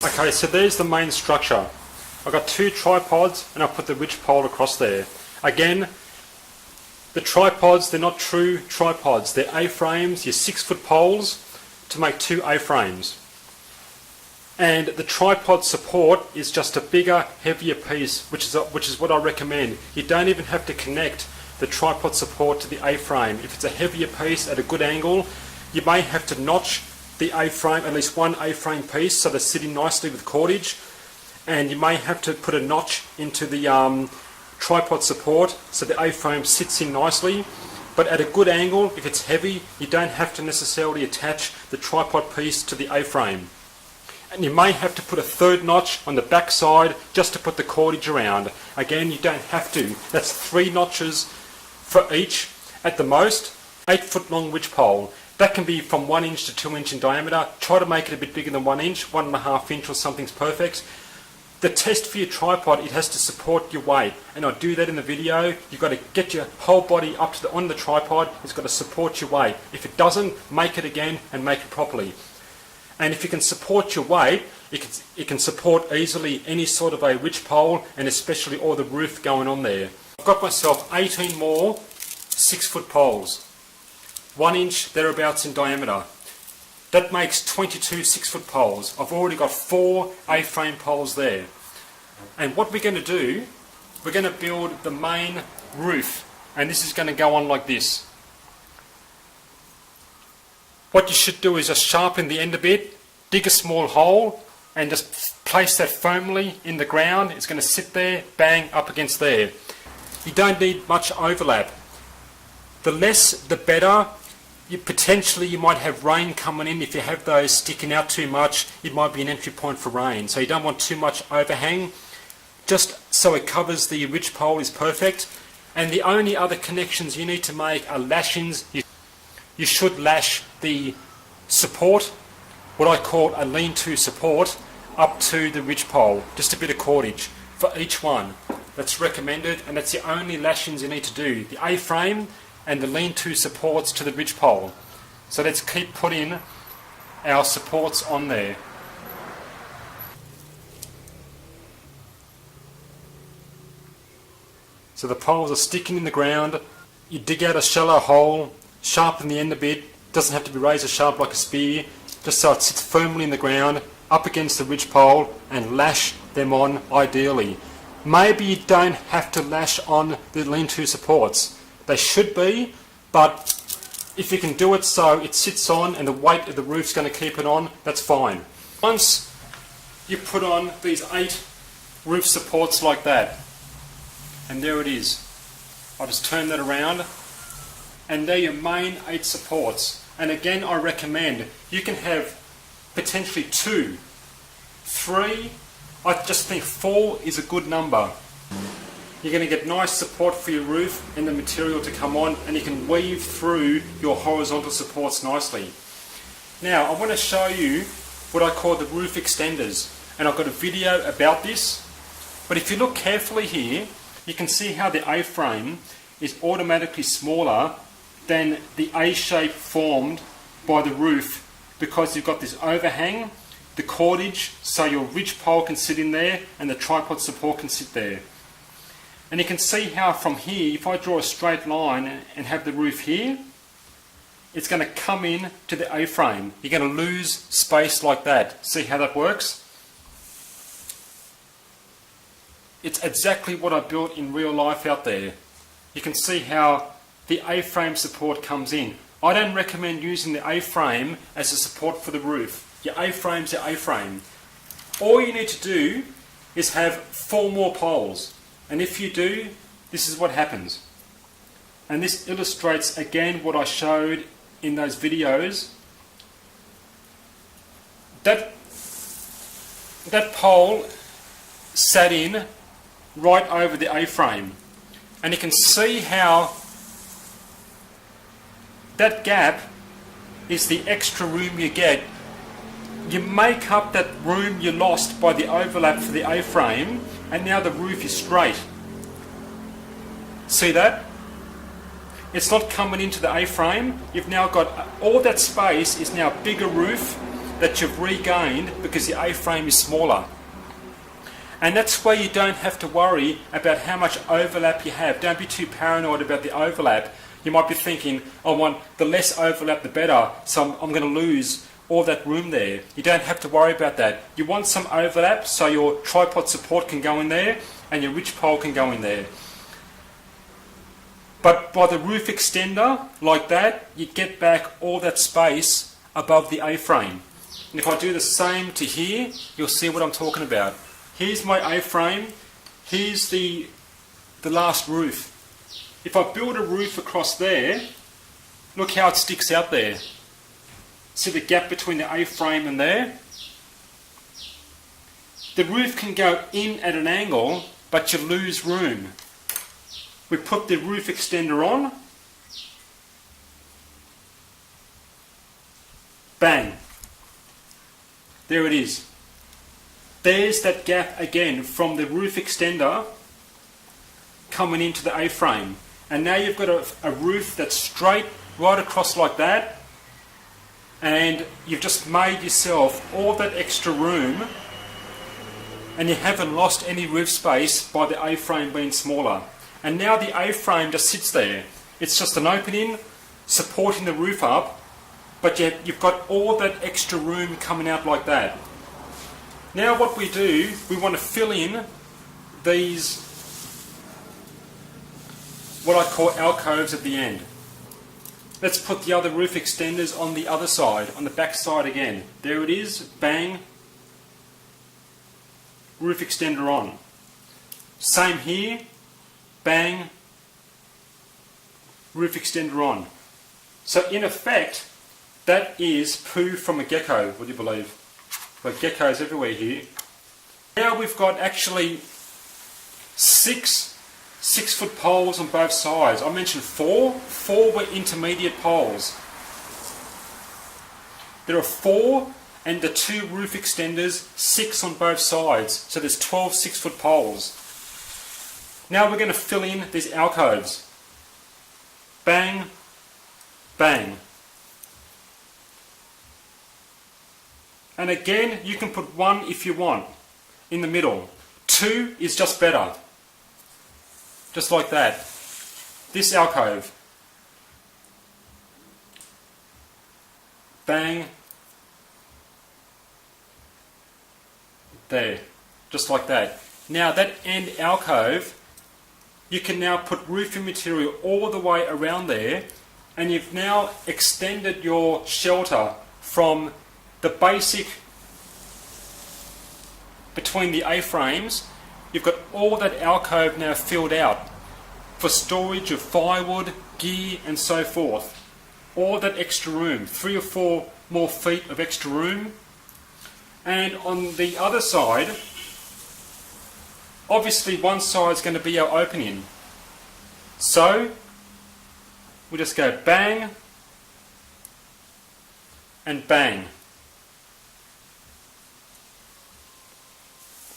Okay, so there's the main structure. I've got two tripods and I'll put the ridge pole across there. Again, the tripods, they're not true tripods. They're A-frames, your 6-foot poles to make two A-frames. And the tripod support is just a bigger, heavier piece, which is what I recommend. You don't even have to connect the tripod support to the A-frame. If it's a heavier piece at a good angle, you may have to notch the A-frame, at least one A-frame piece, so they're sitting nicely with cordage. And you may have to put a notch into the tripod support so the A-frame sits in nicely. But at a good angle, if it's heavy, you don't have to necessarily attach the tripod piece to the A-frame. And you may have to put a third notch on the back side just to put the cordage around. Again, you don't have to. That's 3 notches for each, at the most, 8-foot long ridge pole. That can be from 1 inch to 2 inch in diameter. Try to make it a bit bigger than 1 inch, 1.5 inch or something's perfect. The test for your tripod, it has to support your weight, and I do that in the video. You've got to get your whole body up to on the tripod. It's got to support your weight. If it doesn't, make it again and make it properly. And if you can support your weight, it can support easily any sort of a ridge pole, and especially all the roof going on there. I've got myself 18 more 6-foot poles, 1 inch thereabouts in diameter. That makes 22 6-foot poles. I've already got 4 A-frame poles there. And what we're going to do, we're going to build the main roof, and this is going to go on like this. What you should do is just sharpen the end a bit, dig a small hole, and just place that firmly in the ground. It's going to sit there, bang, up against there. You don't need much overlap. The less, the better. Potentially you might have rain coming in. If you have those sticking out too much, it might be an entry point for rain. So you don't want too much overhang. Just so it covers the ridge pole is perfect. And the only other connections you need to make are lashings. You should lash the support, what I call a lean-to support, up to the ridge pole. Just a bit of cordage for each one. That's recommended, and that's the only lashings you need to do. The A-frame and the lean-to supports to the ridge pole. So let's keep putting our supports on there. So the poles are sticking in the ground. You dig out a shallow hole, sharpen the end a bit. Doesn't have to be razor sharp like a spear, just so it sits firmly in the ground, up against the ridge pole, and lash them on ideally. Maybe you don't have to lash on the lean-to supports. They should be, but if you can do it so it sits on and the weight of the roof's going to keep it on, that's fine. Once you put on these 8 roof supports like that, and there it is. I'll just turn that around, and they're your main 8 supports. And again, I recommend you can have potentially 2, 3, I just think 4 is a good number. You're going to get nice support for your roof and the material to come on, and you can weave through your horizontal supports nicely. Now I want to show you what I call the roof extenders, and I've got a video about this. But if you look carefully here, you can see how the A-frame is automatically smaller than the A shape formed by the roof, because you've got this overhang, the cordage, so your ridge pole can sit in there and the tripod support can sit there. And you can see how from here, if I draw a straight line and have the roof here, it's going to come in to the A-frame. You're going to lose space like that. See how that works? It's exactly what I built in real life out there. You can see how the A-frame support comes in. I don't recommend using the A-frame as a support for the roof. Your A-frame's your A-frame. All you need to do is have 4 more poles. And if you do, this is what happens. And this illustrates again what I showed in those videos. That pole sat in right over the A-frame. And you can see how that gap is the extra room you get. You make up that room you lost by the overlap for the A-frame, and now the roof is straight. See that? It's not coming into the A-frame. You've now got all that space is now bigger roof, that you've regained because the A-frame is smaller. And that's where you don't have to worry about how much overlap you have. Don't be too paranoid about the overlap. You might be thinking, I want the less overlap the better, so I'm going to lose all that room there. You don't have to worry about that. You want some overlap so your tripod support can go in there and your ridge pole can go in there. But by the roof extender, like that, you get back all that space above the A-frame. And if I do the same to here, you'll see what I'm talking about. Here's my A-frame, here's the last roof. If I build a roof across there, look how it sticks out there. See the gap between the A-frame and there? The roof can go in at an angle, but you lose room. We put the roof extender on, bang, there it is. There's that gap again from the roof extender coming into the A-frame. And now you've got a roof that's straight right across like that, and you've just made yourself all that extra room, and you haven't lost any roof space by the A-frame being smaller. And now the A-frame just sits there. It's just an opening supporting the roof up, but you've got all that extra room coming out like that. Now what we do, we want to fill in these, what I call alcoves at the end. Let's put the other roof extenders on the other side, on the back side again. There it is, bang, roof extender on. Same here, bang, roof extender on. So in effect, that is poo from a gecko, would you believe? Like geckos everywhere here. Now we've got actually 6-foot poles on both sides. I mentioned 4 were intermediate poles. There are 4 and the 2 roof extenders, 6 on both sides. So there's 12 6-foot poles. Now we're going to fill in these alcoves. Bang, bang. And again, you can put 1 if you want in the middle. 2 is just better. Just like that. This alcove. Bang. There. Just like that. Now that end alcove, you can now put roofing material all the way around there, and you've now extended your shelter from the basic between the A-frames. You've got all that alcove now filled out for storage of firewood, gear and so forth. All that extra room, 3 or 4 more feet of extra room. And on the other side, obviously one side is going to be our opening. So we just go bang and bang.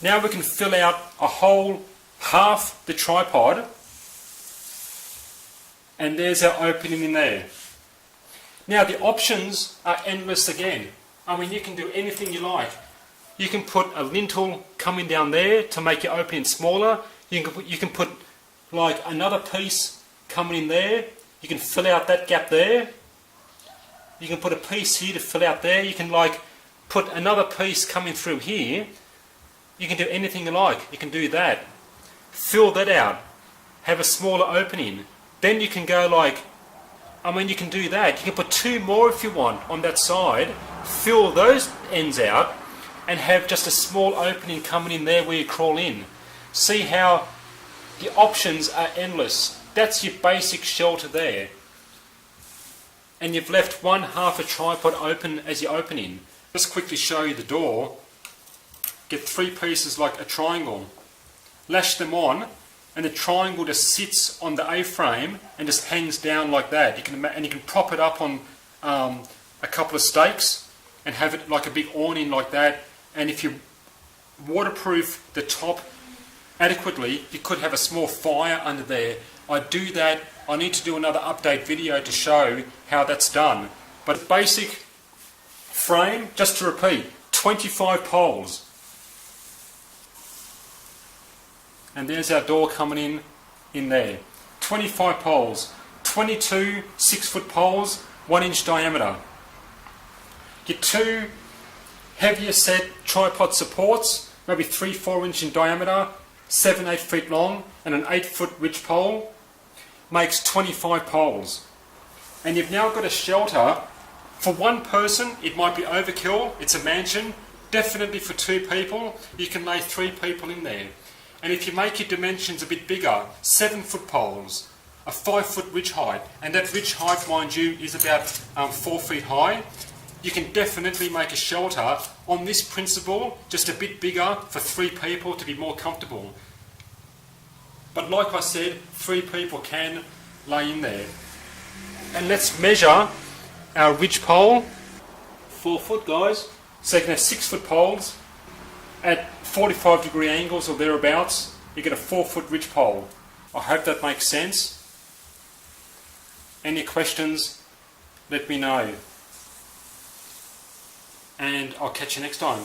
Now we can fill out a whole half the tripod, and there's our opening in there. Now the options are endless again. I mean, you can do anything you like. You can put a lintel coming down there to make your opening smaller. You can put like another piece coming in there. You can fill out that gap there. You can put a piece here to fill out there. You can like put another piece coming through here. You can do anything you like. You can do that. Fill that out. Have a smaller opening. Then you can go like, I mean, you can do that. You can put 2 more if you want on that side. Fill those ends out and have just a small opening coming in there where you crawl in. See how the options are endless. That's your basic shelter there. And you've left one half a tripod open as your opening. Just quickly show you the door. Get 3 pieces like a triangle, lash them on, and the triangle just sits on the A-frame and just hangs down like that. You can prop it up on a couple of stakes and have it like a big awning like that. And if you waterproof the top adequately, you could have a small fire under there. I do that. I need to do another update video to show how that's done. But basic frame, just to repeat, 25 poles. And there's our door coming in there. 25 poles. 22 6-foot poles, 1 inch diameter. Your 2 heavier set tripod supports, maybe 3-4 inch in diameter, 7-8 feet long, and an 8-foot ridge pole, makes 25 poles. And you've now got a shelter. For one person, it might be overkill. It's a mansion. Definitely for 2 people, you can lay 3 people in there. And if you make your dimensions a bit bigger, 7-foot poles, a 5-foot ridge height, and that ridge height, mind you, is about 4 feet high, you can definitely make a shelter on this principle, just a bit bigger for 3 people to be more comfortable. But like I said, 3 people can lay in there. And let's measure our ridge pole. 4 foot, guys. So you can have 6-foot poles at 45-degree angles or thereabouts. You get a 4-foot ridge pole. I hope that makes sense. Any questions, let me know. And I'll catch you next time.